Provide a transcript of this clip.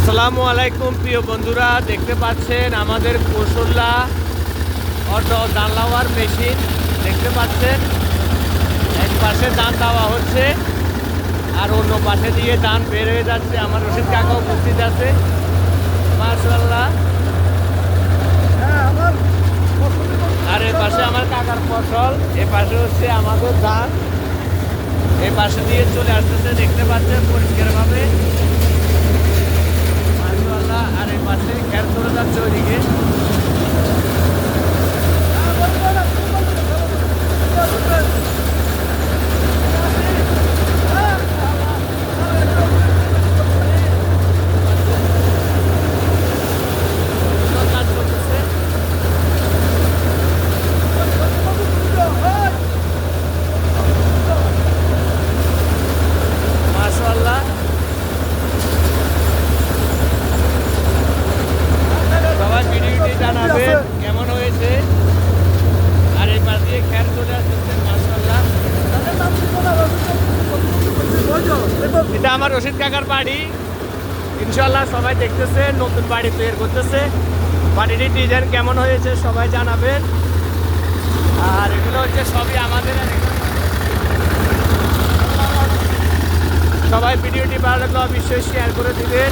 আসসালামু আলাইকুম প্রিয় বন্ধুরা, দেখতে পাচ্ছেন আমাদের কৌশল্যা অটো দানলাওয়ার মেশিন দেখতে পাচ্ছেন। এক পাশে দান দেওয়া হচ্ছে আর অন্য পাশে দিয়ে দান বের হয়ে যাচ্ছে। আমার রশিদ কাকা উপস্থিত আছে, মাশাআল্লাহ। আর এ পাশে আমার কাকার ফসল, এ পাশে হচ্ছে আমাদের ধান, এ পাশে দিয়ে চলে আসতেছে দেখতে পাচ্ছেন পরিষ্কারভাবে, মাশাআল্লাহ। আর এই পাশে খের চলে যাচ্ছে ওইদিকে। সবাই ভিডিওটি জানাবেন কেমন হয়েছে। আর এই পাশ দিয়ে খের চলে আসতেছে, মাশাআল্লাহ। এটা আমার রশিদ কাকার বাড়ি, ইনশাআল্লাহ সবাই দেখতেছে, নতুন বাড়ি তৈরি করতেছে। বাড়িটির ডিজাইন কেমন হয়েছে সবাই জানাবেন। আর এগুলো হচ্ছে সবই আমাদের। সবাই ভিডিওটি ভালো লাগলে অবশ্যই শেয়ার করে দিবেন।